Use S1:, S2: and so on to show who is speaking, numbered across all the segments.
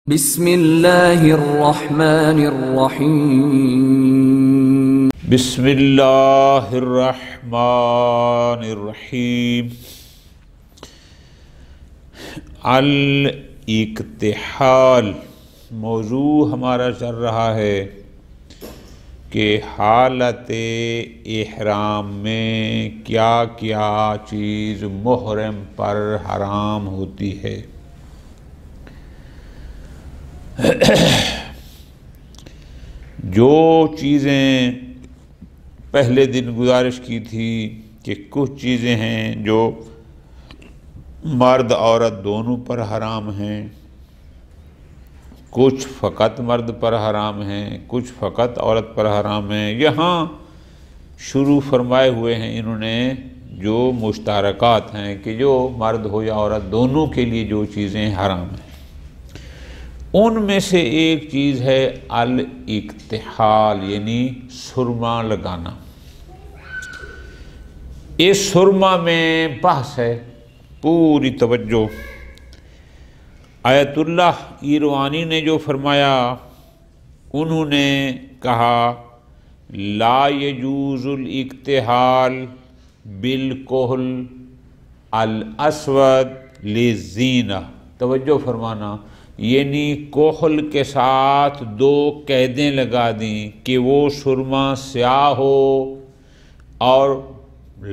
S1: بسم اللہ الرحمن الرحیم
S2: بسم اللہ الرحمن الرحیم الاکتحال موضوع ہمارا چل رہا ہے کہ حالت احرام میں کیا کیا چیز محرم پر حرام ہوتی ہے۔ جو چیزیں پہلے دن گزارش کی تھی کہ کچھ چیزیں ہیں جو مرد عورت دونوں پر حرام ہیں، کچھ فقط مرد پر حرام ہیں، کچھ فقط عورت پر حرام ہیں۔ یہاں شروع فرمائے ہوئے ہیں انہوں نے جو مشترکات ہیں کہ جو مرد ہو یا عورت دونوں کے لیے جو چیزیں حرام ہیں، ان میں سے ایک چیز ہے الاکتحال، یعنی سرما لگانا۔ اس سرما میں بحث ہے، پوری توجہ۔ آیت اللہ ایروانی نے جو فرمایا، انہوں نے کہا لا یجوز الاکتحال بالکحل الاسود للزینہ۔ توجہ فرمانا، یعنی کحل کے ساتھ دو قیدیں لگا دیں کہ وہ سرما سیاہ ہو اور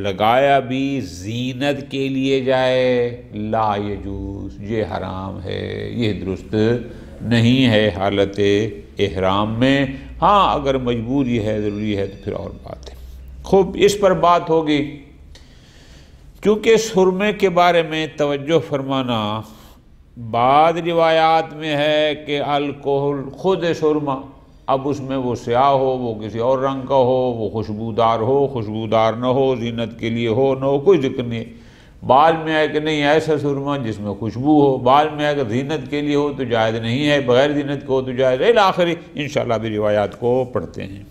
S2: لگایا بھی زینت کے لیے جائے، لا یجوز، یہ حرام ہے، یہ درست نہیں ہے حالت احرام میں۔ ہاں اگر مجبوری ہے، ضروری ہے تو پھر اور بات ہے۔ خوب اس پر بات ہوگی، کیونکہ سرمے کے بارے میں توجہ فرمانا، بعض روایات میں ہے کہ الکحل خود سرما، اب اس میں وہ سیاہ ہو، وہ کسی اور رنگ کا ہو، وہ خوشبودار ہو، خوشبودار نہ ہو، زینت کے لیے ہو نہ ہو، کوئی ذکر نہیں ہے۔ بعض میں ہے کہ نہیں ایسا سرما جس میں خوشبو ہو، بعض میں ہے کہ زینت کے لیے ہو تو جائز نہیں ہے، بغیر زینت کے ہو تو جائز ہے، آخری انشاءاللہ بھی روایات کو پڑھتے ہیں۔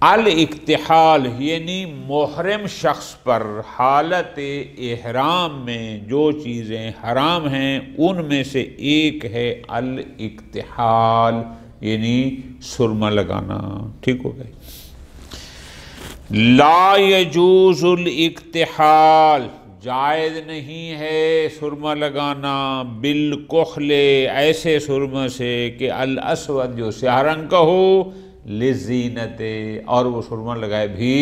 S2: الاکتحال یعنی محرم شخص پر حالت احرام میں جو چیزیں حرام ہیں ان میں سے ایک ہے الاکتحال، یعنی سرما لگانا۔ ٹھیک ہو گئی؟ لا یجوز الاکتحال، جائز نہیں ہے سرما لگانا، بالکحل، ایسے سرما سے کہ الاسود جو سیاہ رنگ کا ہو، لزینت، اور وہ سرما لگائے بھی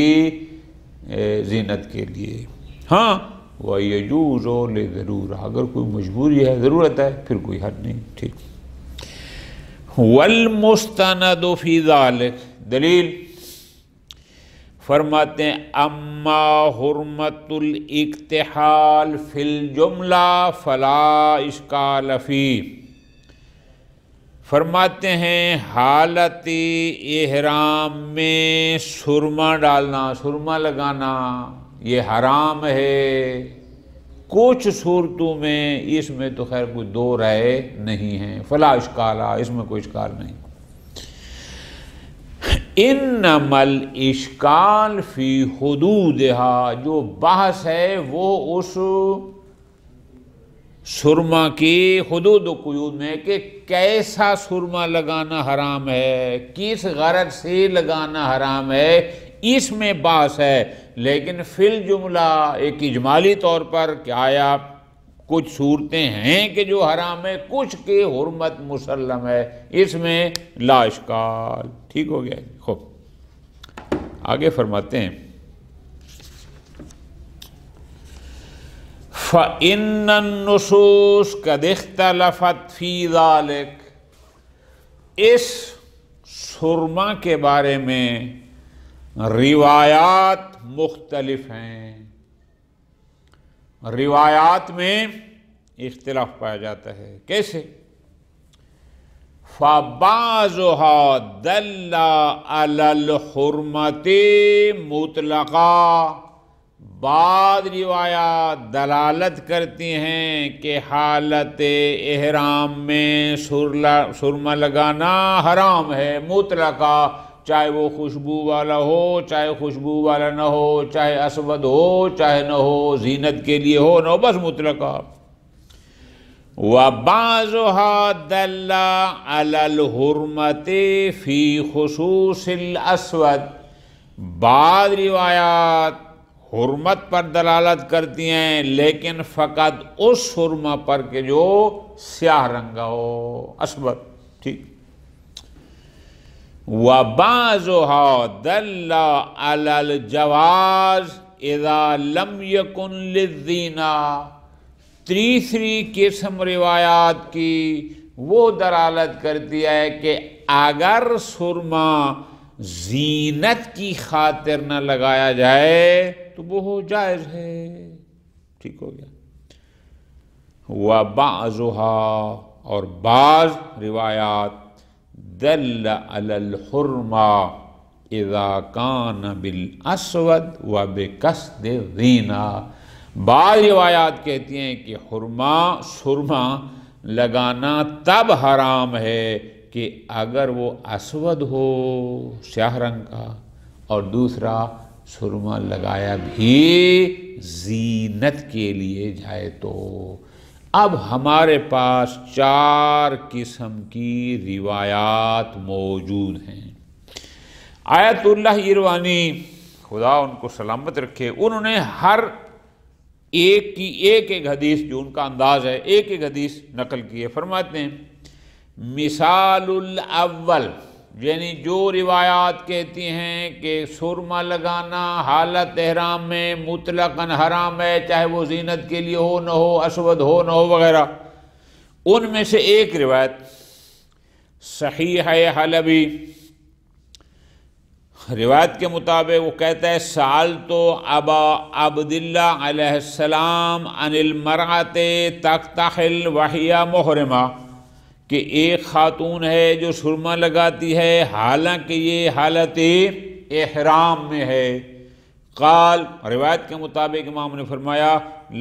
S2: زینت کے لیے۔ ہاں وَيَجُوزُ لِضَرُورَةٍ، اگر کوئی مجبوری ہے، ضرورت ہے، پھر کوئی حد نہیں۔ ٹھیک۔ وَالْمُسْتَنَدُ فِي ذَلِكَ، دلیل فرماتے ہیں اما حرمت الاکتحال فی الجملہ فلا اشکال فیہ، فرماتے ہیں حالت احرام میں سرما ڈالنا، سرما لگانا یہ حرام ہے۔ کچھ صورتوں میں اس میں تو خیر کوئی دو رائے نہیں ہیں، فلا اشکال، اس میں کوئی اشکال نہیں۔ انما الاشکال فی حدودہا، جو بحث ہے وہ اس سرما کی حدود و قیود میں کہ کیسا سرما لگانا حرام ہے، کس غرض سے لگانا حرام ہے، اس میں بحث ہے۔ لیکن فی الجملہ ایک اجمالی طور پر کہ آیا کچھ صورتیں ہیں کہ جو حرام ہے، کچھ کی حرمت مسلم ہے، اس میں لا اشکال۔ ٹھیک ہو گیا؟ خوب آگے فرماتے ہیں فَإِنَّ النُّصُوصَ قَدْ اخْتَلَفَتْ فِي ذَلِكَ، اس سرما کے بارے میں روایات مختلف ہیں، روایات میں اختلاف پایا جاتا ہے۔ کیسے؟ فَبَعْضُهَا دَلَّ عَلَى الْحُرْمَةِ مُطْلَقًا، بعض روایات دلالت کرتی ہیں کہ حالت احرام میں سرما لگانا حرام ہے، مطلقہ، چاہے وہ خوشبو والا ہو، چاہے خوشبو والا نہ ہو، چاہے اسود ہو، چاہے نہ ہو، زینت کے لیے ہو نہ ہو، بس مطلقہ۔ وَبَعْضُهَا دَلَّ عَلَى الْحُرْمَةِ فِي خُصُوصِ الْأَسْوَدِ، بعض روایات حرمت پر دلالت کرتی ہیں لیکن فقط اس حرمہ پر کہ جو سیاہ رنگا ہو، اسود، ٹھیک۔ وَبَعْضُهَا دَلَّ عَلَى الْجَوَازِ اِذَا لَمْ يَكُنْ لِلزِّينَةِ، تیسری قسم روایات کی وہ دلالت کرتی ہے کہ اگر سرما زینت کی خاطر نہ لگایا جائے تو وہ جائز ہے، ٹھیک ہو گیا۔ وَبَعْضُهَا، اور بعض روایات دل علی الحرمہ اذا کان بالاسود وبقصد الزینہ، بعض روایات کہتی ہیں کہ سرما لگانا تب حرام ہے کہ اگر وہ اسود ہو، سیاہ رنگ کا، اور دوسرا سرما لگایا بھی زینت کے لیے جائے تو۔ اب ہمارے پاس 4 قسم کی روایات موجود ہیں۔ آیت اللہ ایروانی، خدا ان کو سلامت رکھے، انہوں نے ہر ایک کی ایک حدیث، جو ان کا انداز ہے، ایک حدیث نقل کی ہے۔ فرماتے ہیں مثال الاول، یعنی جو روایات کہتی ہیں کہ سرما لگانا حالت احرام میں مطلقاً حرام ہے، چاہے وہ زینت کے لیے ہو نہ ہو، اسود ہو نہ ہو وغیرہ، ان میں سے ایک روایت صحیح ہے حلبی، روایت کے مطابق وہ کہتا ہے سألت ابا عبداللہ علیہ السلام عن المرأۃ تقتحل وہی محرمہ، کہ ایک خاتون ہے جو سرما لگاتی ہے حالانکہ یہ حالت احرام میں ہے۔ قال، روایت کے مطابق امام نے فرمایا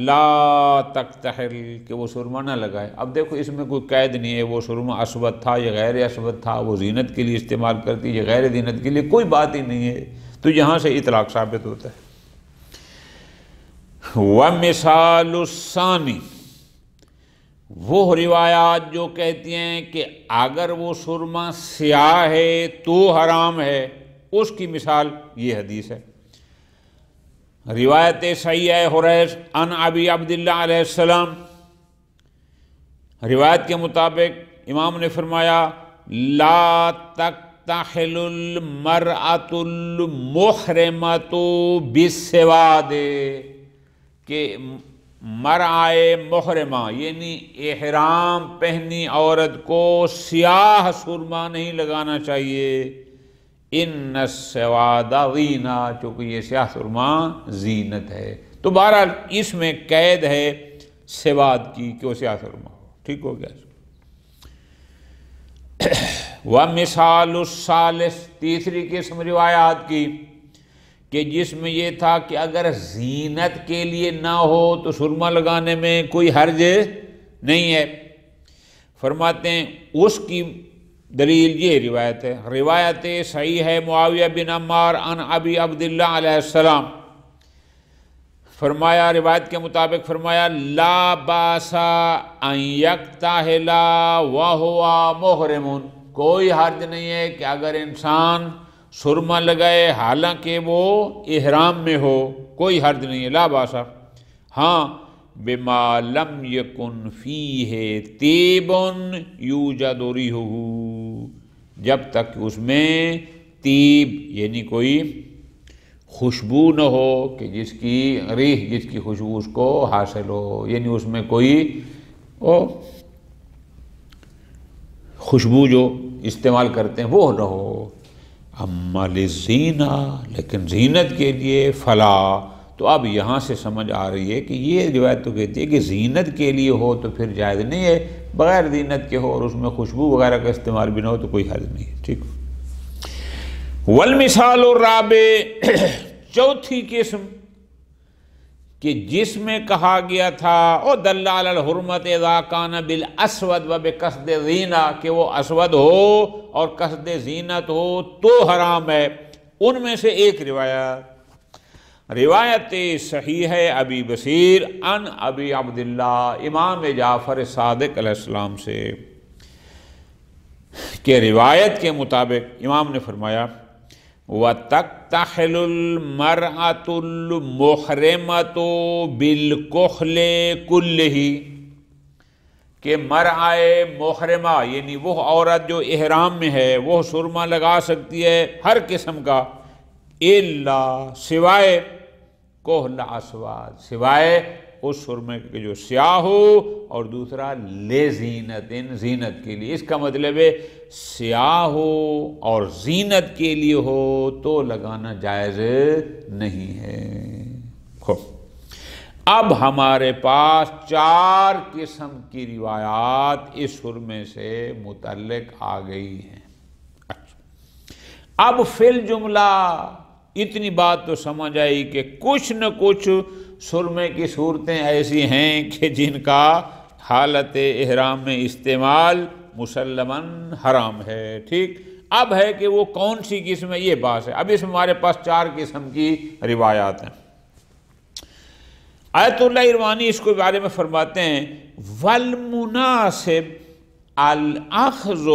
S2: لا تقتحل، کہ وہ سرما نہ لگائے۔ اب دیکھو اس میں کوئی قید نہیں ہے وہ سرما اسود تھا یا غیر اسود تھا، وہ زینت کے لیے استعمال کرتی یا غیر زینت کے لیے، کوئی بات ہی نہیں ہے، تو یہاں سے اطلاق ثابت ہوتا ہے۔ وَمِثَالُ الثَّانِي، وہ روایات جو کہتی ہیں کہ اگر وہ سرما سیاہ ہے تو حرام ہے، اس کی مثال یہ حدیث ہے۔ روایت صحیح ہے حریث عن ابی عبداللہ علیہ السلام، روایت کے مطابق امام نے فرمایا لا تقتحل المرأة المحرمة بالسواد، کہ مرأة محرمہ یعنی احرام پہنی عورت کو سیاہ سرما نہیں لگانا چاہیے، ان السواد زینہ، چونکہ یہ سیاہ سرما زینت ہے۔ تو بہرحال اس میں قید ہے سواد کی کہ وہ سیاہ سرما ہو، ٹھیک ہو گیا۔ وَمِثَالُ الثَّالِثِ، تیسری قسم روایات کی کہ جس میں یہ تھا کہ اگر زینت کے لیے نہ ہو تو سرما لگانے میں کوئی حرج نہیں ہے۔ فرماتے ہیں اس کی دلیل یہ روایت ہے، روایت صحیح ہے معاویہ بن عمار عن ابی عبداللہ علیہ السلام، فرمایا روایت کے مطابق فرمایا لا باس ان یقتحل وہو محرم، کوئی حرج نہیں ہے کہ اگر انسان سرما لگائے حالانکہ وہ احرام میں ہو، کوئی حرج نہیں ہے، لا باسا، ہاں بما لم یکن فیہ طیب یوجد ریحہ، جب تک اس میں طیب یعنی کوئی خوشبو نہ ہو کہ جس کی ریح، جس کی خوشبو اس کو حاصل ہو، یعنی اس میں کوئی خوشبو جو استعمال کرتے ہیں وہ نہ ہو۔ اما للزینہ، لیکن زینت کے لیے فلا، تو اب یہاں سے سمجھ آ رہی ہے کہ یہ روایت تو کہتی ہے کہ زینت کے لیے ہو تو پھر جائز نہیں ہے، بغیر زینت کے ہو اور اس میں خوشبو وغیرہ کا استعمال بھی نہ ہو تو کوئی حرج نہیں ہے، ٹھیک۔ والمثال الرابع، چوتھی قسم کہ جس میں کہا گیا تھا او دل علی الحرمت اذا کان بالاسود وبقصد زینہ، کہ وہ اسود ہو اور قصد زینت ہو تو حرام ہے، ان میں سے ایک روایت روایت صحیح ہے ابی بصیر ان ابی عبداللہ امام جعفر صادق علیہ السلام سے کہ روایت کے مطابق امام نے فرمایا وَتَقْتَحِلُ الْمَرْأَةُ الْمُحْرِمَةُ بِالْكُحْلِ كُلِّهِ کہ مرأة محرمہ یعنی وہ عورت جو احرام میں ہے وہ سرما لگا سکتی ہے ہر قسم کا الا سوائے کحل اسود سوائے اس سرمے کے جو سیاہ ہو اور دوسرا لے زینت زینت کے لیے اس کا مطلب ہے سیاہ ہو اور زینت کے لیے ہو تو لگانا جائز نہیں ہے اب ہمارے پاس 4 قسم کی روایات اس سرمے سے متعلق آ گئی ہیں اب فی الجملہ اتنی بات تو سمجھ آئی کہ کچھ نہ کچھ سرمے کی صورتیں ایسی ہیں کہ جن کا حالت احرام میں استعمال مسلماً حرام ہے ٹھیک اب ہے کہ وہ کون سی قسم ہے یہ بات ہے اب اس میں ہمارے پاس 4 قسم کی روایات ہیں آیت اللہ اروانی اس کے بارے میں فرماتے ہیں والمناسب الاخذ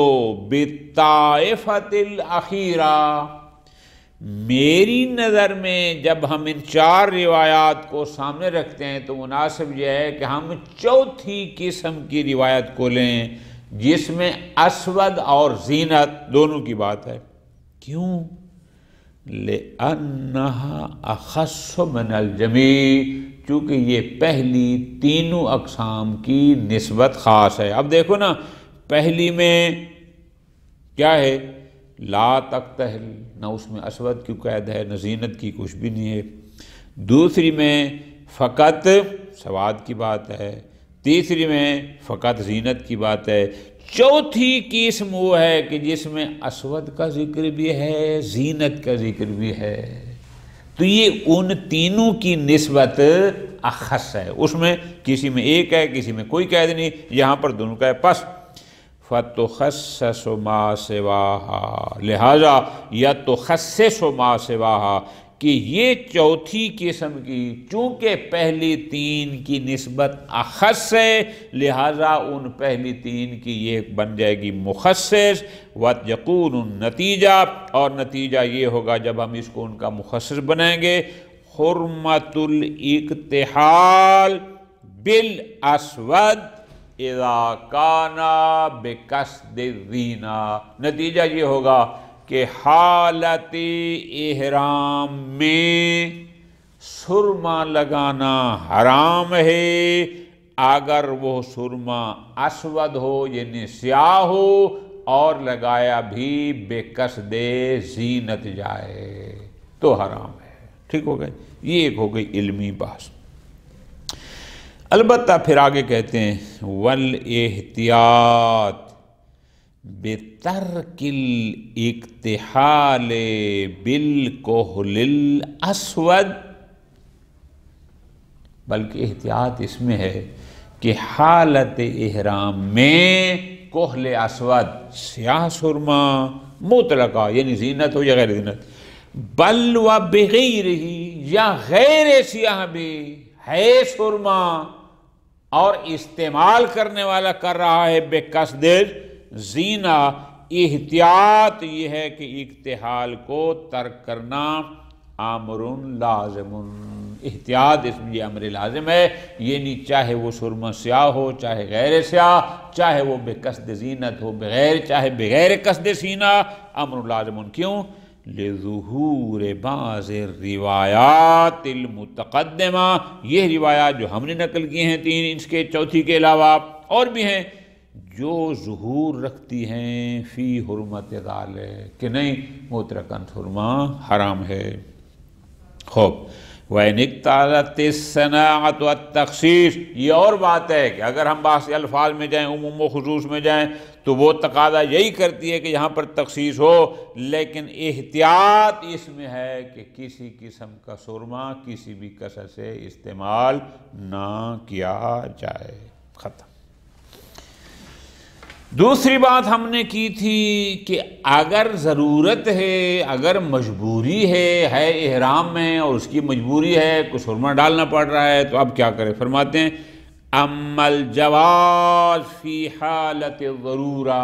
S2: بالطائفۃ الاخیرہ میری نظر میں جب ہم ان 4 روایات کو سامنے رکھتے ہیں تو مناسب یہ ہے کہ ہم چوتھی قسم کی روایت کو لیں جس میں اسود اور زینت دونوں کی بات ہے کیوں لِأَنَّهَا أَخَصُّ مِنَ الْجَمِيعِ چونکہ یہ پہلی تینوں اقسام کی نسبت خاص ہے اب دیکھو نا پہلی میں کیا ہے لا تقتحل نہ اس میں اسود کی قید ہے نہ زینت کی کچھ بھی نہیں ہے دوسری میں فقط سواد کی بات ہے تیسری میں فقط زینت کی بات ہے چوتھی قسم وہ ہے کہ جس میں اسود کا ذکر بھی ہے زینت کا ذکر بھی ہے تو یہ ان تینوں کی نسبت اخص ہے اس میں کسی میں ایک ہے کسی میں کوئی قید نہیں یہاں پر دونوں کا ہے پس فَتُخَصَّصُ مَا سِوَاهَا لہذا یا تُخَصِّصُ مَا سِوَاهَا کہ یہ چوتھی قسم کی چونکہ پہلی 3 کی نسبت اخص ہے لہذا ان پہلی 3 کی یہ بن جائے گی مخصص وَيَكُونُ النَّتِيجَہ اور نتیجہ یہ ہوگا جب ہم اس کو ان کا مخصص بنائیں گے حرمت الاقتحال بالاسود اذا کان بقصد الزینہ نتیجہ یہ ہوگا کہ حالت احرام میں سرما لگانا حرام ہے اگر وہ سرما اسود ہو یعنی سیاہ ہو اور لگایا بھی بقصد زینت جائے تو حرام ہے ٹھیک ہو گئی یہ ایک ہو گئی علمی بحث البتہ پھر آگے کہتے ہیں والاحتیاط بترک الاقتحال بالکحل الاسود بلکہ احتیاط اس میں ہے کہ حالت احرام میں کحل اسود سیاہ سرما مطلقہ یعنی زینت ہو یا غیر زینت بل و بغیر ہی یا غیر سیاہ بھی ہے سرما اور استعمال کرنے والا کر رہا ہے بے قصد زینہ احتیاط یہ ہے کہ اقتحال کو ترک کرنا امر لازم احتیاط اس میں یہ امر لازم ہے یعنی چاہے وہ سرما سیاہ ہو چاہے غیر سیاہ چاہے وہ بے قصد زینت ہو چاہے بغیر قصد زینہ امر لازم کیوں لظہور بعض الروایات المتقدمہ یہ روایات جو ہم نے نقل کی ہیں 3 اس کے چوتھی کے علاوہ اور بھی ہیں جو ظہور رکھتی ہیں فی حرمت ذالک کہ نہیں مطلقاً سرما حرام ہے خوب وَإِنِ اقْتَضَتِ الصَّنَاعَةُ وَالتَّخْصِيصُ یہ اور بات ہے کہ اگر ہم بحث الفاظ میں جائیں عموم و خصوص میں جائیں تو وہ تقاضا یہی کرتی ہے کہ یہاں پر تخصیص ہو لیکن احتیاط اس میں ہے کہ کسی قسم کا سرما کسی بھی کثر سے استعمال نہ کیا جائے ختم دوسری بات ہم نے کی تھی کہ اگر ضرورت ہے، اگر مجبوری ہے احرام میں اور اس کی مجبوری ہے، کچھ سرما ڈالنا پڑ رہا ہے، تو اب کیا کرے؟ فرماتے ہیں اما الجواز فی حالت الضرورہ،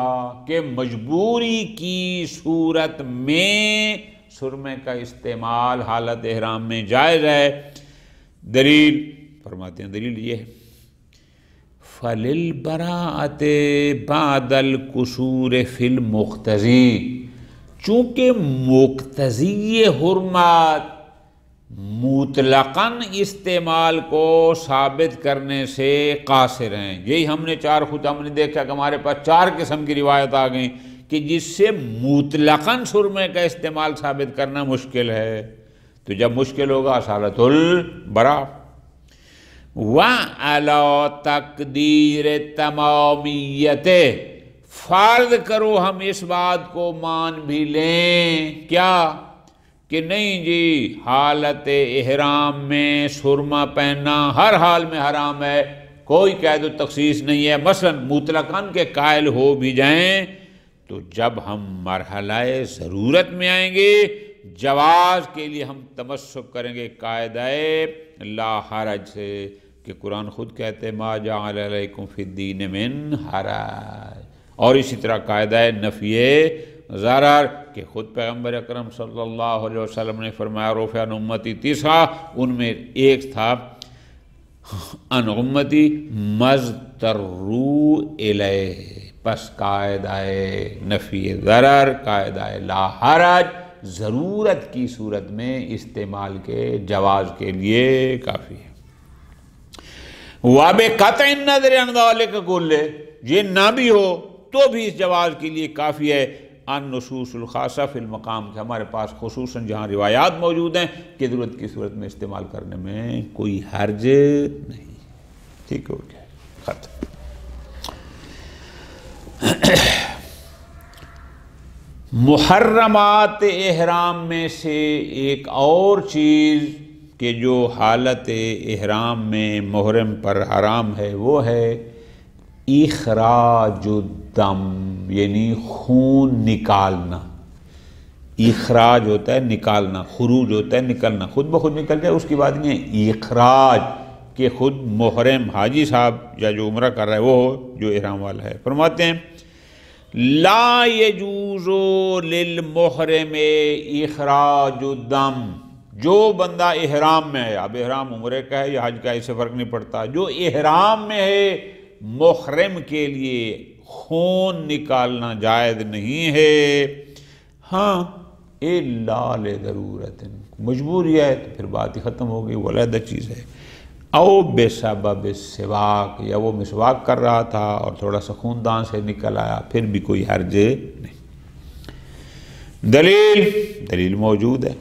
S2: کہ مجبوری کی صورت میں سرمے کا استعمال حالت احرام میں جائز ہے۔ دلیل فرماتے ہیں، دلیل یہ ہے فَلِلْبَرَاءَةِ بَعْدَ الْقُصُورِ فِي الْمُقْتَضِي، چونکہ مقتضی حرمت مطلقاً استعمال کو ثابت کرنے سے قاصر ہیں۔ یہی ہم نے چار خود ہم نے دیکھا کہ ہمارے پاس چار قسم کی روایت آ گئیں کہ جس سے مطلقاً سرمے کا استعمال ثابت کرنا مشکل ہے، تو جب مشکل ہوگا حالت البراء۔ وَعَلَى تَقْدِيرِ تَمَامِيَّتِهِ، فرض کرو ہم اس بات کو مان بھی لیں، کیا کہ نہیں جی حالت احرام میں سرما پہننا ہر حال میں حرام ہے، کوئی قید و تخصیص نہیں ہے، مثلا مطلقاً کے قائل ہو بھی جائیں، تو جب ہم مرحلہ ضرورت میں آئیں گے جواز کے لیے ہم تمسک کریں گے قاعدہ لا حرج سے، کہ قرآن خود کہتے ہیں ما جعل علیکم فی الدین من حرج، اور اسی طرح قاعدہ نفی ضرر کہ خود پیغمبر اکرم صلی اللہ علیہ وسلم نے فرمایا رفع عن امتی تسعہ، ان میں ایک تھا عن امتی مضطروا الیہ، پس قاعدہ نفی ضرر قاعدہ لا حرج ضرورت کی صورت میں استعمال کے جواز کے لیے کافی ہے۔ وَبِقَطْعِ النَّظْرِ عَنْ ذَلِكَ كُلِّهِ، یہ نہ بھی ہو تو بھی اس جواز کے لیے کافی ہے النصوص الخاصہ فی المقام، کہ ہمارے پاس خصوصاً جہاں روایات موجود ہیں کہ ضرورت کی صورت میں استعمال کرنے میں کوئی حرج نہیں۔ ٹھیک ہو گیا، ختم۔ محرمات احرام میں سے ایک اور چیز کہ جو حالت احرام میں محرم پر حرام ہے وہ ہے اخراج الدم، یعنی خون نکالنا۔ اخراج ہوتا ہے نکالنا، خروج ہوتا ہے نکلنا، خود بخود نکل جائے اس کی بات نہیں ہے، اخراج کہ خود محرم حاجی صاحب یا جو عمرہ کر رہا ہے وہ جو احرام والا ہے۔ فرماتے ہیں لا یجوز للمحرم اخراج الدم، جو بندہ احرام میں ہے، اب احرام عمرے کا ہے یا حج کا ہے اس سے فرق نہیں پڑتا، جو احرام میں ہے محرم کے لیے خون نکالنا جائز نہیں ہے، ہاں الا لضرورت، مجبوری ہے تو پھر بات ہی ختم ہو گئی، وہ علیحدہ چیز ہے۔ او بسبب السواک، یا وہ مسواک کر رہا تھا اور تھوڑا سا خوندان سے نکل آیا، پھر بھی کوئی حرج نہیں۔ دلیل موجود ہے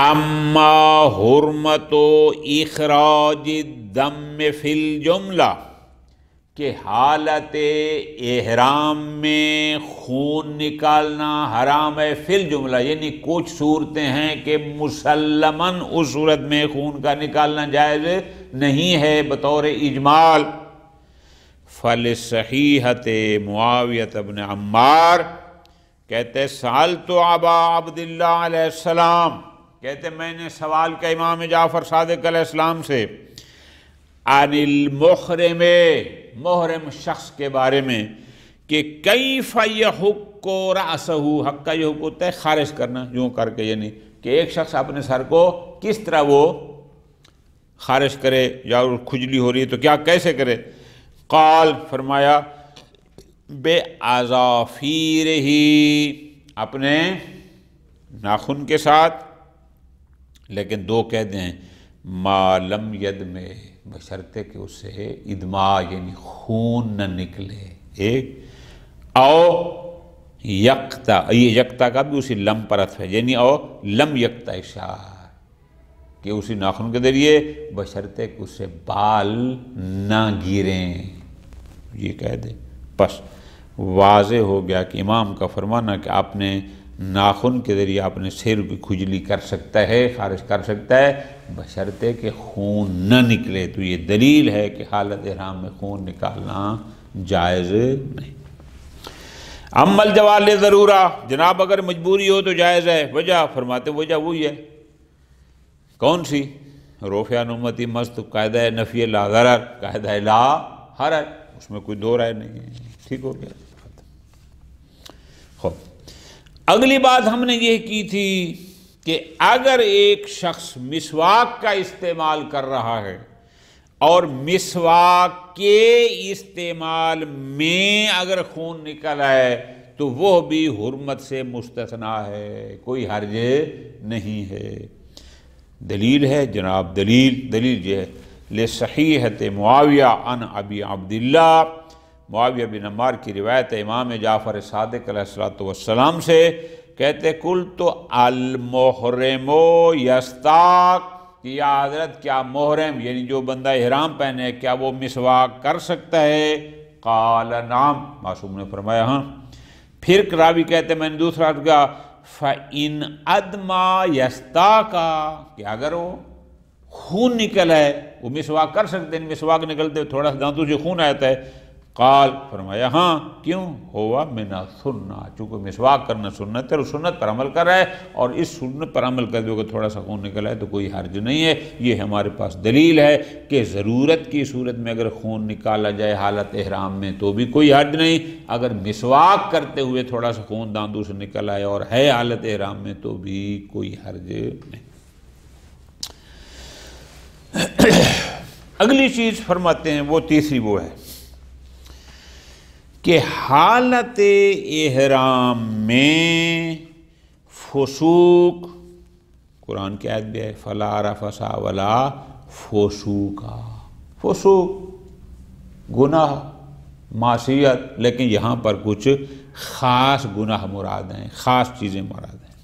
S2: اما حرمت اخراج الدم فی الجملہ، کہ حالت احرام میں خون نکالنا حرام ہے فی الجملہ، یعنی کچھ صورتیں ہیں کہ مسلماً اس صورت میں خون کا نکالنا جائز نہیں ہے بطور اجمال۔ فلصحیحۃ معاویہ بن عمار کہتے سألت ابا عبداللہ علیہ السلام، کہتے میں نے سوال کیا امام جعفر صادق علیہ السلام سے عن المحرم، محرم شخص کے بارے میں، کہ کیف یحک رأسہ، حق کا یہ حق ہوتا ہے خارج کرنا، یوں کر کے، یعنی کہ ایک شخص اپنے سر کو کس طرح وہ خارج کرے، یا کھجلی ہو رہی ہے تو کیا کیسے کرے؟ قال فرمایا بے اظافیرہ، اپنے ناخن کے ساتھ، لیکن دو قیدیں ہیں، ما لم ید میں، بشرطے کہ اس سے ادماء یعنی خون نہ نکلے، ایک، او یقتا، یہ یقتا کا بھی اسی لم پر عطف ہے، یعنی او لم یقتا اشار، کہ اسی ناخن کے ذریعے بشرطے کہ اس سے بال نہ گریں، یہ کہہ دے۔ بس واضح ہو گیا کہ امام کا فرمانا کہ آپ نے ناخن کے ذریعے اپنے سر کی کھجلی کر سکتا ہے، خارج کر سکتا ہے، بشرطے کہ خون نہ نکلے، تو یہ دلیل ہے کہ حالت احرام میں خون نکالنا جائز نہیں۔ عمل جوال ضرورہ، جناب اگر مجبوری ہو تو جائز ہے۔ وجہ فرماتے وجہ وہی ہے، کون سی؟ رفع عن امتی مست قاعدہ نفی لا ضرر، قاعدہ لا حرج، اس میں کوئی دو رائے نہیں ہے۔ ٹھیک ہو گیا۔ خوب، اگلی بات ہم نے یہ کی تھی کہ اگر ایک شخص مسواک کا استعمال کر رہا ہے اور مسواک کے استعمال میں اگر خون نکل آئے تو وہ بھی حرمت سے مستثنا ہے، کوئی حرج نہیں ہے۔ دلیل ہے جناب، دلیل یہ ہے لصحیحۃ معاویہ عن ابی عبداللہ، معاویہ بن عمار کی روایت ہے امام جعفر صادق علیہ الصلوۃ والسلام سے، کہتے قلت المحرم یستاق، کہ یا حضرت کیا محرم یعنی جو بندہ احرام پہنے کیا وہ مسواک کر سکتا ہے؟ قال نعم، معصوم نے فرمایا ہاں۔ پھر راوی کہتے میں نے دوسرا عرض کیا فَإِنْ أَدْمَا يَسْتَاقَ، کہ اگر وہ خون نکل ہے وہ مسواک کر سکتے ہیں، مسواک نکلتے تھوڑا سا دانتوں سے خون آتا ہے؟ قال، فرمایا ہاں، کیوں؟ ہوا من السنہ، چونکہ مسواک کرنا سنت ہے اور سنت پر عمل کر رہا ہے، اور اس سنت پر عمل کر دو کہ تھوڑا سا خون نکلا ہے تو کوئی حرج نہیں ہے۔ یہ ہمارے پاس دلیل ہے کہ ضرورت کی صورت میں اگر خون نکالا جائے حالت احرام میں تو بھی کوئی حرج نہیں، اگر مسواک کرتے ہوئے تھوڑا سا خون داندوں سے نکل آئے اور ہے حالت احرام میں تو بھی کوئی حرج نہیں۔ اگلی چیز فرماتے ہیں وہ تیسری وہ ہے کہ حالت احرام میں فسوق، قرآن کی آیت بھی ہے فلا رفث ولا فسوق، فسوق گناہ معصیت، لیکن یہاں پر کچھ خاص گناہ مراد ہیں، خاص چیزیں مراد ہیں۔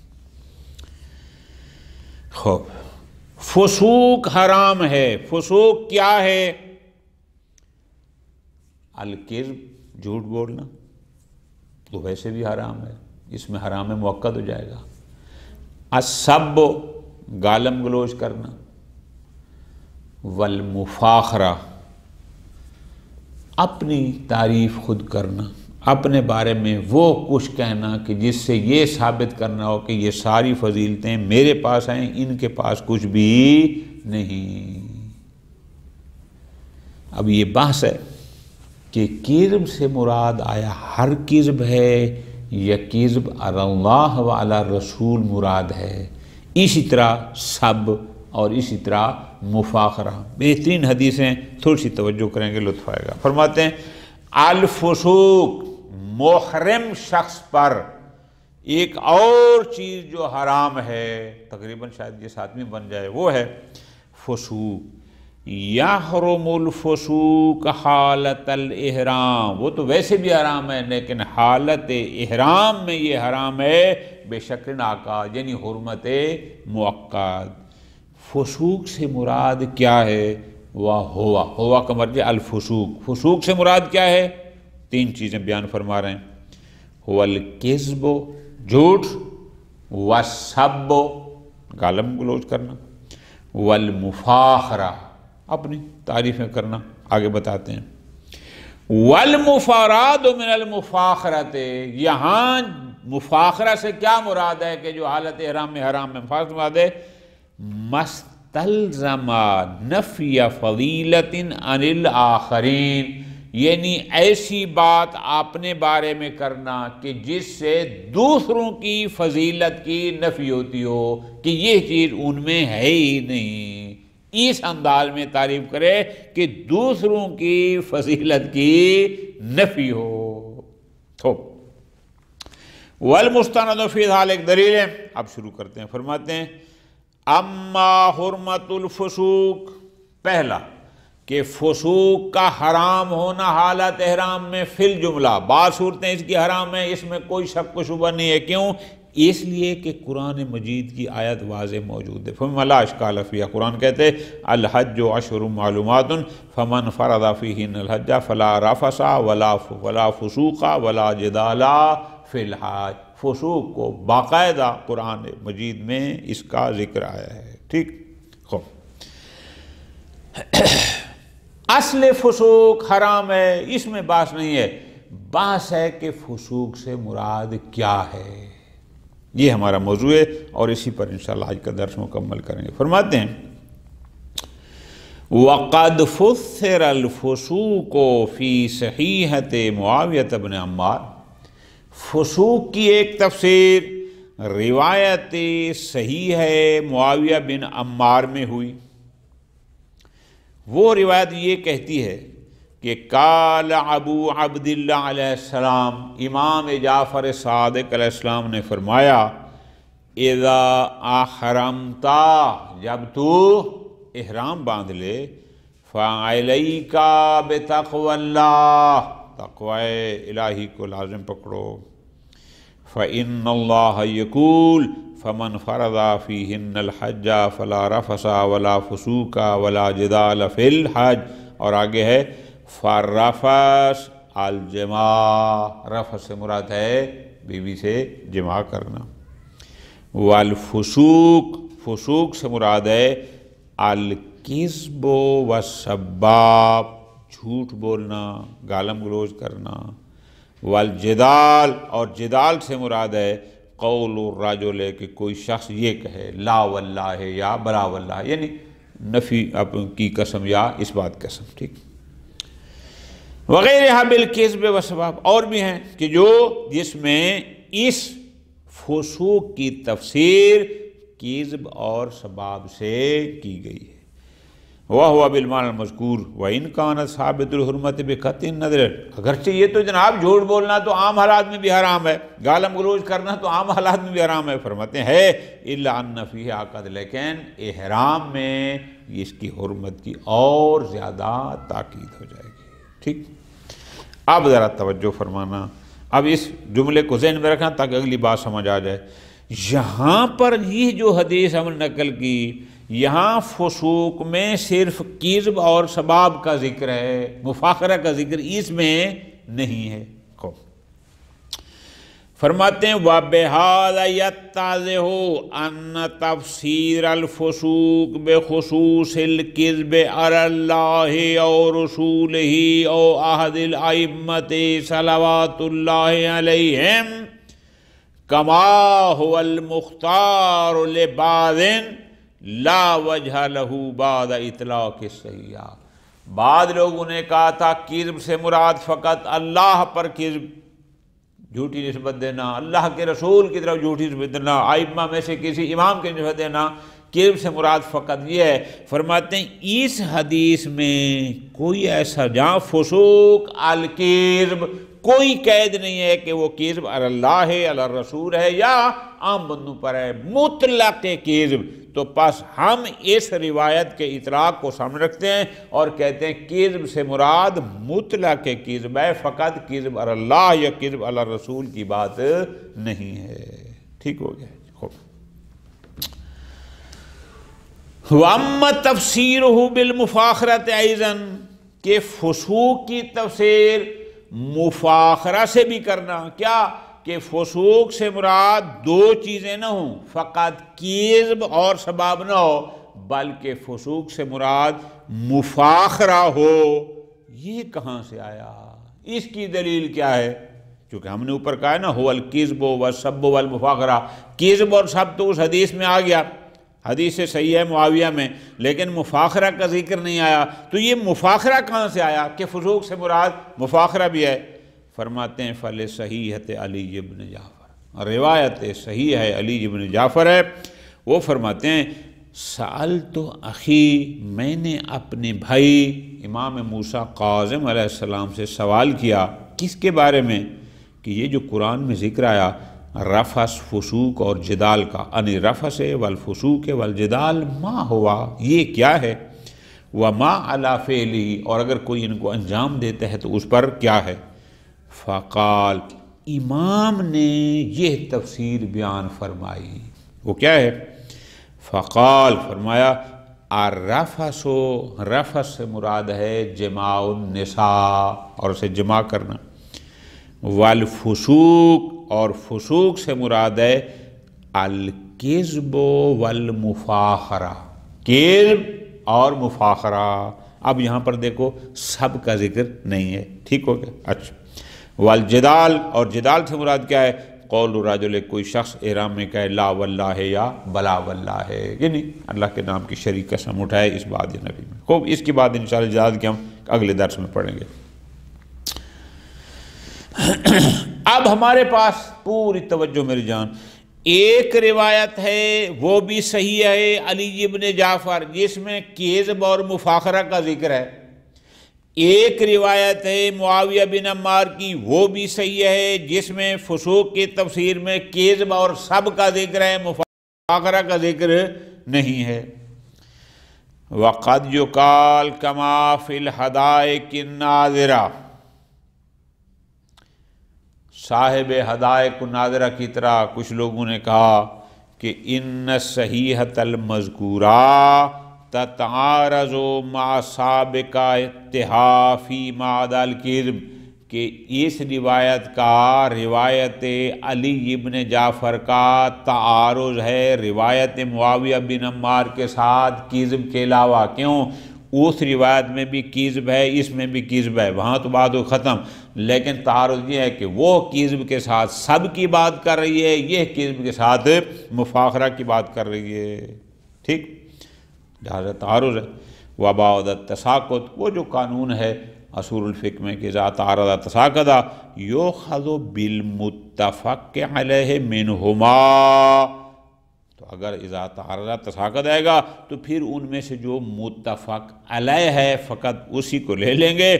S2: خوب، فسوق حرام ہے۔ فسوق کیا ہے؟ الکذب، جھوٹ بولنا، تو ویسے بھی حرام ہے، اس میں حرام مؤکد ہو جائے گا۔ السب، گالم گلوچ کرنا، والمفاخرہ، اپنی تعریف خود کرنا، اپنے بارے میں وہ کچھ کہنا کہ جس سے یہ ثابت کرنا ہو کہ یہ ساری فضیلتیں میرے پاس ہیں، ان کے پاس کچھ بھی نہیں۔ اب یہ بحث ہے کہ کذب سے مراد آیا ہر کذب ہے یا کذب علی اللہ و علی رسول مراد ہے؟ اسی طرح سب اور اسی طرح مفاخرہ۔ بہترین حدیثیں، تھوڑی سی توجہ کریں گے لطف آئے گا۔ فرماتے ہیں الفسوق، محرم شخص پر ایک اور چیز جو حرام ہے، تقریباً شاید یہ ساتویں بن جائے، وہ ہے فسوق۔ یحرم الفسوق حالت الاحرام، وہ تو ویسے بھی حرام ہے لیکن حالت احرام میں یہ حرام ہے بے شک ناکا، یعنی حرمت مؤکد۔ فسوق سے مراد کیا ہے؟ ہوا کا مرجع الفسوق۔ فسوق سے مراد کیا ہے؟ تین چیزیں بیان فرما رہے ہیں، هو الکذب، جھوٹ، والسب، گالم گلوچ کرنا، والمفاخرہ، اپنی تعریفیں کرنا۔ آگے بتاتے ہیں والمفاراد من المفاخرۃ، یہاں مفاخرہ سے کیا مراد ہے کہ جو حالت احرام میں حرام میں مراد ہے مستلزم نفی فضیلت عن الآخرین، یعنی ایسی بات اپنے بارے میں کرنا کہ جس سے دوسروں کی فضیلت کی نفی ہوتی ہو کہ یہ چیز ان میں ہے ہی نہیں، اس انداز میں تعریف کرے کہ دوسروں کی فضیلت کی نفی ہو۔ تو والمستند فی ذلک دلیل ہے۔ اب شروع کرتے ہیں، فرماتے ہیں اما حرمت الفسوق، پہلا کہ فسوق کا حرام ہونا حالت احرام میں فی الجملہ، بعض صورتیں اس کی حرام ہیں، اس میں کوئی شک و شبہ نہیں ہے۔ کیوں؟ اس لیے کہ قرآن مجید کی آیت واضح موجود ہے۔ فَمَن لَا إِشْكَالَ فِيهَا، قرآن کہتے ہیں الحج اشہر معلومات فمن فرض فیہن الحج فلا رفث ولا فسوق ولا جدال فی الحج۔ فسوق کو باقاعدہ قرآن مجید میں اس کا ذکر آیا ہے۔ ٹھیک، خوب، اصل فسوق حرام ہے، اس میں بحث نہیں ہے، بحث ہے کہ فسوق سے مراد کیا ہے۔ یہ ہمارا موضوع ہے اور اسی پر انشاءاللہ آج کا درس مکمل کریں گے۔ فرماتے ہیں وَقَدْ فُسِّرَ الْفُسُوقُ فِي صَحِيحَةِ مُعَاوِيَةَ بْنِ عَمَّارٍ، فسوق کی ایک تفسیر روایت صحیح ہے معاویہ بن عمار میں ہوئی۔ وہ روایت یہ کہتی ہے کہ قال ابو عبداللہ علیہ السلام، امام جعفر صادق علیہ السلام نے فرمایا اذا احرمتا، جب تو احرام باندھ لے، فعلیک بتقوی اللہ، تقوی الہی کو لازم پکڑو، فإن اللہ یقول فمن فرض فیہن الحج فلا رفث ولا فسوق ولا جدال فی الحج، اور آگے ہے فالرفث الجماع، رفث سے مراد ہے بیوی سے جماع کرنا، والفسوق، فسوق سے مراد ہے الکذب والسباب، جھوٹ بولنا، گالم گلوچ کرنا، والجدال، اور جدال سے مراد ہے قول الرجل، کہ کوئی شخص یہ کہے لا واللہ یا بلا واللہ، یعنی نفی کی قسم یا اس بات قسم، ٹھیک، وغیرہ بالکذب والسباب، اور بھی ہیں کہ جو جس میں اس فسوق کی تفسیر کذب اور سباب سے کی گئی ہے۔ وَهُوَ بِالْمَعْنَى الْمَذْكُورِ وَإِنْ كَانَتْ ثَابِتُ الْحُرْمَةِ بِقَطْعِ النَّظْرِ، اگرچہ یہ تو جناب جھوٹ بولنا تو عام حالات میں بھی حرام ہے، گالم گلوچ کرنا تو عام حالات میں بھی حرام ہے، فرماتے ہیں إِلَّا أَنَّ فِيهِ عَقَدْ، لیکن احرام میں اس کی حرمت کی اور زیادہ تاکید ہو جائے گی، ٹھیک۔ اب ذرا توجہ فرمانا، اب اس جملے کو ذہن میں رکھنا تاکہ اگلی بات سمجھ آ جائے۔ یہاں پر یہ جو حدیث ہم نے نقل کی، یہاں فسوق میں صرف کذب اور سباب کا ذکر ہے، مفاخرہ کا ذکر اس میں نہیں ہے۔ فرماتے ہیں وَبِهَذَا يَتَّضِحُ أَنَّ تَفْسِيرَ الْفُسُوقِ بِخُصُوصِ الْكِذْبِ عَلَى اللَّهِ أَوْ رَسُولِهِ أَوْ أَحَدِ الْأَئِمَّةِ صَلَوَاتُ اللَّهِ عَلَيْهِمْ كَمَا هُوَ الْمُخْتَارُ لِبَعْضٍ لَا وَجْهَ لَهُ بَعْدَ إِطْلَاقِ الصَّحِيحَةِ، بعض لوگوں نے کہا تھا کذب سے مراد فقط اللہ پر کذب، جھوٹی نسبت دینا، اللہ کے رسول کی طرف جھوٹی نسبت دینا، ائمہ میں سے کسی امام کی نسبت دینا، کذب سے مراد فقط یہ ہے۔ فرماتے ہیں اس حدیث میں کوئی ایسا جہاں فسوق الکذب کوئی قید نہیں ہے کہ وہ کذب علی اللہ ہے، علی الرسول ہے یا عام بندوں پر ہے، مطلق کذب، تو پس ہم اس روایت کے اطلاق کو سامنے رکھتے ہیں اور کہتے ہیں کذب سے مراد مطلق کذب ہے، فقط کذب علی اللہ یا کذب علی الرسول کی بات نہیں ہے، ٹھیک ہو گیا۔ وَأَمَّا تَفْسِيرُهُ بِالْمُفَاخَرَةِ أَيْضًا، کہ فسوق کی تفسیر مفاخرہ سے بھی کرنا، کیا کہ فسوق سے مراد دو چیزیں نہ ہوں، فقط کذب اور سباب نہ ہو، بلکہ فسوق سے مراد مفاخرہ ہو، یہ کہاں سے آیا؟ اس کی دلیل کیا ہے؟ چونکہ ہم نے اوپر کہا ہے نا هو الکذب والسب والمفاخرہ، کذب اور سب تو اس حدیث میں آ گیا، حدیث صحیح ہے معاویہ میں، لیکن مفاخرہ کا ذکر نہیں آیا، تو یہ مفاخرہ کہاں سے آیا کہ فسوق سے مراد مفاخرہ بھی ہے؟ فرماتے ہیں فَلِصَحِيحَةِ علی بن جعفر، روایت صحیح ہے علی بن جعفر ہے، وہ فرماتے ہیں سألت اخی، میں نے اپنے بھائی امام موسیٰ کاظم علیہ السلام سے سوال کیا، کس کے بارے میں؟ کہ یہ جو قرآن میں ذکر آیا رفث، فسوق اور جدال کا، انی رفث والفسوق والجدال ما ہوا، یہ کیا ہے؟ وما علی فعلہ، اور اگر کوئی ان کو انجام دیتا ہے تو اس پر کیا ہے؟ فقال، امام نے یہ تفسیر بیان فرمائی، وہ کیا ہے؟ فقال، فرمایا الرفث، رفث سے مراد ہے جماع النساء، اور اسے جمع کرنا، والفسوق، اور فسوق سے مراد ہے الکذب والمفاخرہ، کذب اور مفاخرہ، اب یہاں پر دیکھو سب کا ذکر نہیں ہے، ٹھیک ہو گیا۔ اچھا، والجدال، اور جدال سے مراد کیا ہے؟ قول الرجل، کوئی شخص احرام میں کہے لا واللہ یا بلا واللہ، یعنی اللہ کے نام کی شریک قسم اٹھائے اس بعد نبی میں۔ خوب، اس کی بات انشاءاللہ جدال کی ہم اگلے درس میں پڑھیں گے۔ اب ہمارے پاس پوری توجہ میری جان، ایک روایت ہے وہ بھی صحیح ہے علی ابن جعفر جس میں کذب اور مفاخرہ کا ذکر ہے، ایک روایت ہے معاویہ بن عمار کی وہ بھی صحیح ہے جس میں فسوق کی تفسیر میں کذب اور سب کا ذکر ہے، مفاخرہ کا ذکر نہیں ہے۔ وقد یقال کما فی الحدائق الناظرہ، صاحب حدائق الناظرہ کی طرح کچھ لوگوں نے کہا کہ ان صحیحۃ المذکورہ تتعارض مع سابق اتحاف فی معاد الکذب، کہ اس روایت کا روایت علی ابن جعفر کا تعارض ہے روایت معاویہ بن عمار کے ساتھ کذب کے علاوہ۔ کیوں؟ اس روایت میں بھی کذب ہے، اس میں بھی کذب ہے، وہاں تو بات ختم، لیکن تعارض یہ ہے کہ وہ کذب کے ساتھ سب کی بات کر رہی ہے، یہ کذب کے ساتھ مفاخرہ کی بات کر رہی ہے، ٹھیک، لہذا تعارض ہے۔ وبعد التساقط، وہ جو قانون ہے اصول الفقہ میں کہ اذا تعارض تساقط یؤخذ بالمتفق علیہ منہما، تو اگر اذا تعارض تساقط آئے گا تو پھر ان میں سے جو متفق علیہ ہے فقط اسی کو لے لیں گے،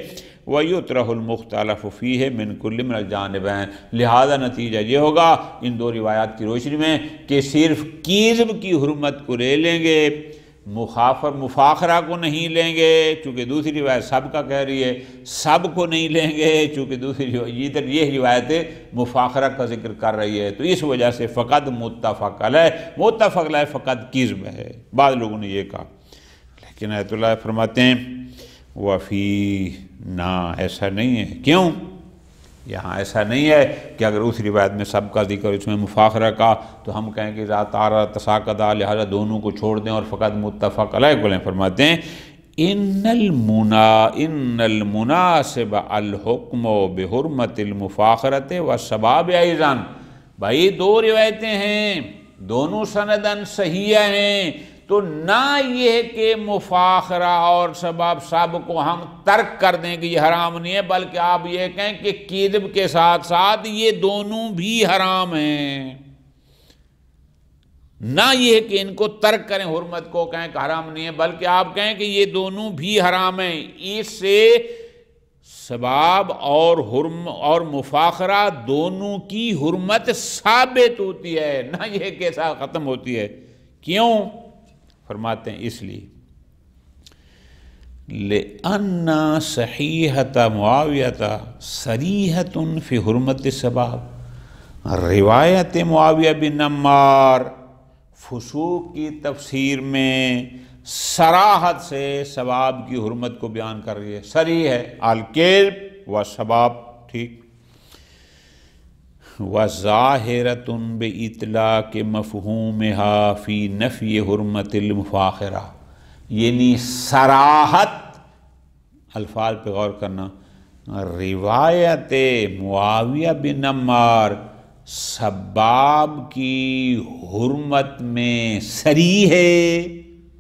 S2: وَيُطْرَحُ الْمُخْتَلَفُ فِيهِ مِنْ كُلِّ مِنَ الْجَانِبَيْنِ، لہذا نتیجہ یہ ہوگا ان دو روایات کی روشنی میں کہ صرف کذب کی حرمت کو لے لیں گے، مفاخرہ کو نہیں لیں گے چونکہ دوسری روایت سب کا کہہ رہی ہے، سب کو نہیں لیں گے چونکہ دوسری یہ روایت مفاخرہ کا ذکر کر رہی ہے، تو اس وجہ سے فقط متفق علیہ فقط کذب ہے۔ بعض لوگوں نے یہ کہا، لیکن آیت اللہ فرماتے ہیں وفی، نہ ایسا نہیں ہے۔ کیوں؟ یہاں ایسا نہیں ہے کہ اگر اس روایت میں سب کا ذکر اس میں مفاخرہ کا تو ہم کہیں کہ اذا تعارض تساقط، لہذا دونوں کو چھوڑ دیں اور فقط متفق علیہ کو لیں۔ فرماتے ہیں ان المناسب الحکم بحرمت المفاخرت والسباب ایضا، بھائی دو روایتیں ہیں، دونوں سنداً صحیح ہیں، تو نہ یہ کہ مفاخرہ اور سب کو ہم ترک کر دیں کہ یہ حرام نہیں ہے، بلکہ آپ یہ کہیں کہ کذب کے ساتھ ساتھ یہ دونوں بھی حرام ہیں، نہ یہ کہ ان کو ترک کریں، حرمت کو کہیں کہ حرام نہیں ہے، بلکہ آپ کہیں کہ یہ دونوں بھی حرام ہیں۔ اس سے سباب اور مفاخرہ دونوں کی حرمت ثابت ہوتی ہے، نہ یہ کہ ایسا ختم ہوتی ہے۔ کیوں؟ فرماتے ہیں اس لیے لِأَنَّ صَحِيحَةَ مُعَاوِيَةَ صَرِيحَةٌ فِي حُرْمَةِ السَّبَاب، روایت معاویہ بن عمار فسوق کی تفسیر میں صراحت سے ثواب کی حرمت کو بیان کر رہی ہے، صریح ہے، الکذب و ثواب، ٹھیک، وَظَاهِرَةٌ بِإِطْلَاقِ مَفْهُومِهَا فِي نَفْيِ حُرْمَةِ الْمُفَاخِرَةِ، یعنی صراحت، الفاظ پہ غور کرنا، روایت معاویہ بن عمار سباب کی حرمت میں صریح ہے،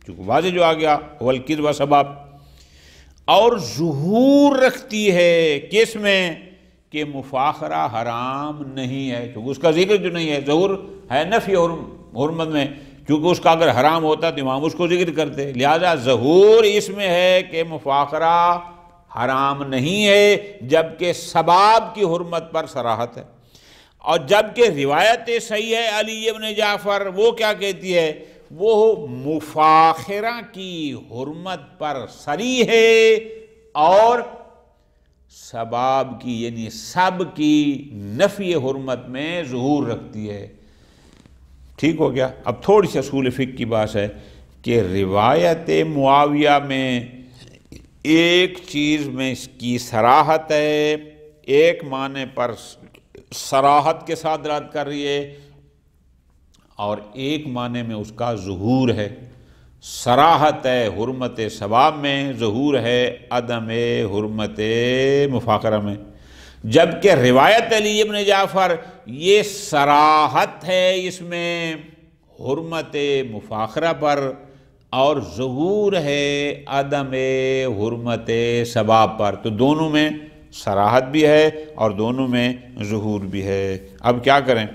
S2: چونکہ واضح جو آ گیا والکذب و سباب، اور ظہور رکھتی ہے کس میں کہ مفاخرہ حرام نہیں ہے، کیونکہ اس کا ذکر جو نہیں ہے، ظہور ہے نفی حرمت میں، کیونکہ اس کا اگر حرام ہوتا تو امام اس کو ذکر کرتے، لہذا ظہور اس میں ہے کہ مفاخرہ حرام نہیں ہے، جبکہ سباب کی حرمت پر صراحت ہے۔ اور جبکہ روایت صحیح ہے علی ابن جعفر، وہ کیا کہتی ہے؟ وہ مفاخرہ کی حرمت پر صریح ہے اور سباب کی یعنی سب کی نفی حرمت میں ظہور رکھتی ہے، ٹھیک ہو گیا۔ اب تھوڑی سی اصول فقہ کی بات ہے کہ روایت معاویہ میں ایک چیز میں اس کی صراحت ہے، ایک معنی پر صراحت کے ساتھ دلالت کر رہی ہے، اور ایک معنی میں اس کا ظہور ہے۔ صراحت ہے حرمت ثواب میں، ظہور ہے عدم حرمت مفاخرہ میں، جبکہ روایت علی ابن جعفر یہ صراحت ہے اس میں حرمت مفاخرہ پر، اور ظہور ہے عدم حرمت ثواب پر، تو دونوں میں صراحت بھی ہے اور دونوں میں ظہور بھی ہے۔ اب کیا کریں؟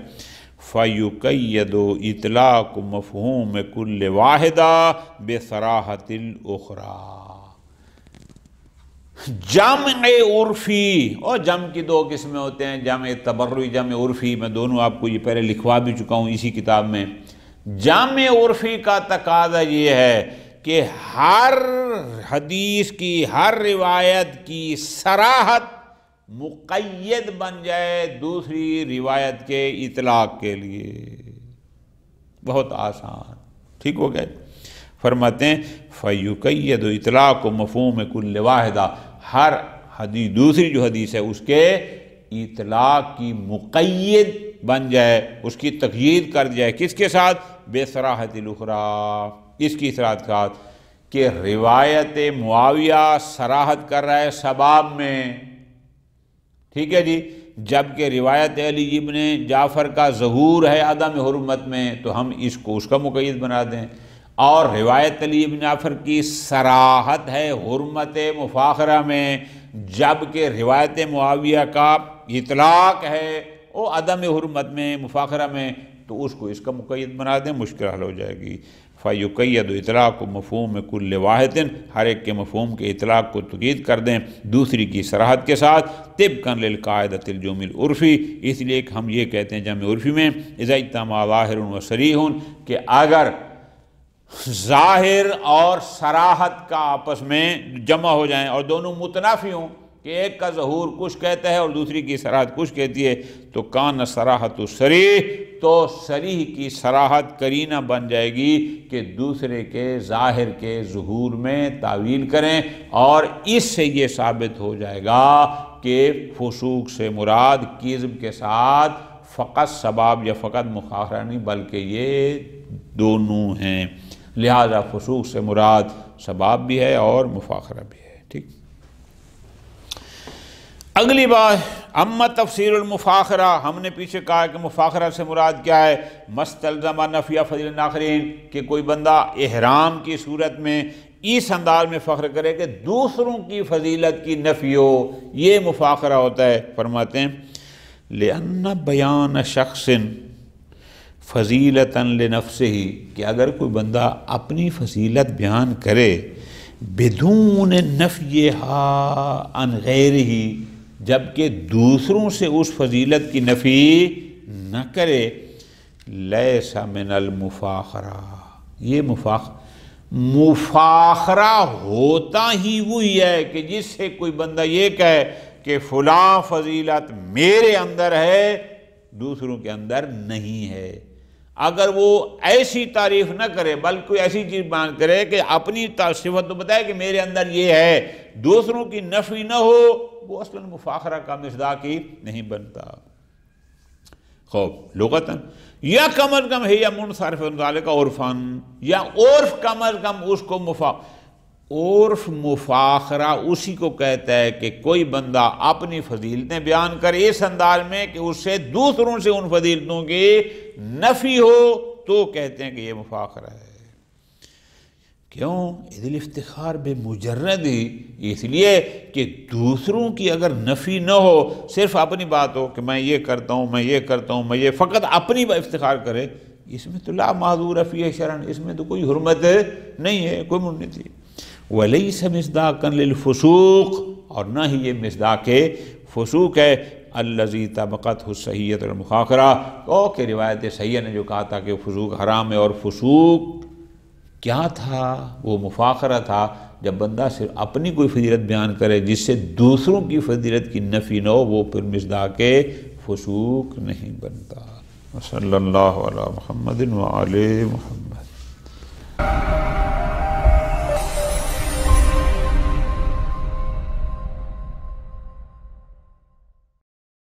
S2: فَيُقَيَّدُ اطلاق مفہوم کل واحدہ بصراحت الاخری۔ جمع عرفی، اور جمع کی دو قسمیں ہوتے ہیں، جمع تبرعی، جمع عرفی، میں دونوں آپ کو یہ پہلے لکھوا بھی چکا ہوں اسی کتاب میں۔ جمع عرفی کا تقاضا یہ ہے کہ ہر حدیث کی، ہر روایت کی صراحت مقید بن جائے دوسری روایت کے اطلاق کے لیے۔ بہت آسان، ٹھیک ہو گیا؟ فرماتے ہیں فَيُقَيَّدُ اطلاق مفہوم کل واحدہ، ہر حدیث، دوسری جو حدیث ہے اس کے اطلاق کی مقید بن جائے، اس کی تقیید کر جائے، کس کے ساتھ؟ بصراحت الاخری، اس کی صراحت کے ساتھ، کہ روایت معاویہ صراحت کر رہا ہے سباب میں، ٹھیک ہے جی، جبکہ روایت علی ابن جعفر کا ظہور ہے عدم حرمت میں، تو ہم اس کو اس کا مقید بنا دیں، اور روایت علی ابن جعفر کی صراحت ہے حرمت مفاخرہ میں، جبکہ روایت معاویہ کا اطلاق ہے وہ عدم حرمت میں، مفاخرہ میں، تو اس کو اس کا مقید بنا دیں، مشکل حل ہو جائے گی۔ فَيُقَيَّدُ اطلاق مفہوم کل واحد، ہر ایک کے مفہوم کے اطلاق کو تقید کر دیں دوسری کی صراحت کے ساتھ، طبقاً للقاعدۃ الجمع العرفی، اس لیے کہ ہم یہ کہتے ہیں جمع عرفی میں اذا اجتمع ظاہر و صریح، کہ اگر ظاہر اور صراحت کا آپس میں جمع ہو جائیں اور دونوں متنافی ہوں، کہ ایک کا ظہور کچھ کہتا ہے اور دوسری کی صراحت کچھ کہتی ہے، تو کان صراحت صریح، تو صریح کی صراحت قرینہ بن جائے گی کہ دوسرے کے ظاہر کے ظہور میں تعویل کریں، اور اس سے یہ ثابت ہو جائے گا کہ فسوق سے مراد کذب کے ساتھ فقط سباب یا فقط مفاخرہ نہیں بلکہ یہ دونوں ہیں، لہذا فسوق سے مراد سباب بھی ہے اور مفاخرہ بھی ہے۔ ٹھیک، اگلی بات، اما تفسیر المفاخرہ، ہم نے پیچھے کہا کہ مفاخرہ سے مراد کیا ہے؟ مستلزم نفی فضیلت آخرین، کہ کوئی بندہ احرام کی صورت میں اس انداز میں فخر کرے کہ دوسروں کی فضیلت کی نفی ہو، یہ مفاخرہ ہوتا ہے۔ فرماتے ہیں لِأَنَّ بَيَانَ شَخْصٍ فضیلتاً لِنَفْسِهِ، کہ اگر کوئی بندہ اپنی فضیلت بیان کرے بدون نفیہا عن غیرہ، جبکہ دوسروں سے اس فضیلت کی نفی نہ کرے، لیس من المفاخرہ، یہ مفاخرہ ہوتا ہی وہی ہے کہ جس سے کوئی بندہ یہ کہے کہ فلاں فضیلت میرے اندر ہے دوسروں کے اندر نہیں ہے۔ اگر وہ ایسی تعریف نہ کرے بلکہ کوئی ایسی چیز بیان کرے کہ اپنی صفت تو بتائے کہ میرے اندر یہ ہے، دوسروں کی نفی نہ ہو، وہ اصلاً مفاخرہ کا مصداق ہی نہیں بنتا۔ خوب لغتاً یا کم از کم ہے یا منصرف ذالک عرفاً، یا عرف کم از کم اس کو عرف مفاخرہ اسی کو کہتا ہے کہ کوئی بندہ اپنی فضیلتیں بیان کرے اس انداز میں کہ اس سے دوسروں سے ان فضیلتوں کی نفی ہو، تو کہتے ہیں کہ یہ مفاخرہ ہے۔ کیوں؟ اذ الافتخار بمجرد ہی، اس لیے کہ دوسروں کی اگر نفی نہ ہو، صرف اپنی بات ہو کہ میں یہ کرتا ہوں، میں یہ کرتا ہوں، میں یہ، فقط اپنی افتخار کرے، اس میں تو لا معذور فیہ شرعاً، اس میں تو کوئی حرمت نہیں ہے، کوئی منع نہیں تھی۔ وَلَيْسَ مِصْدَاقًا لِلْفُسُوقِ، اور نہ ہی یہ مصداق فسوق ہے، الَّذِي طَبَقَتْهُ الصَّحِيَّةُ الْمُفَاخَرَةُ، کہ روایت صحیحہ نے جو کہا تھا کہ فسوق حرام ہے، اور فسوق کیا تھا؟ وہ مفاخرہ تھا، جب بندہ صرف اپنی کوئی فضیلت بیان کرے جس سے دوسروں کی فضیلت کی نفی نہ ہو، وہ پھر مصداق فسوق نہیں بنتا۔ صلی اللہ علی محمد وعلی محمد۔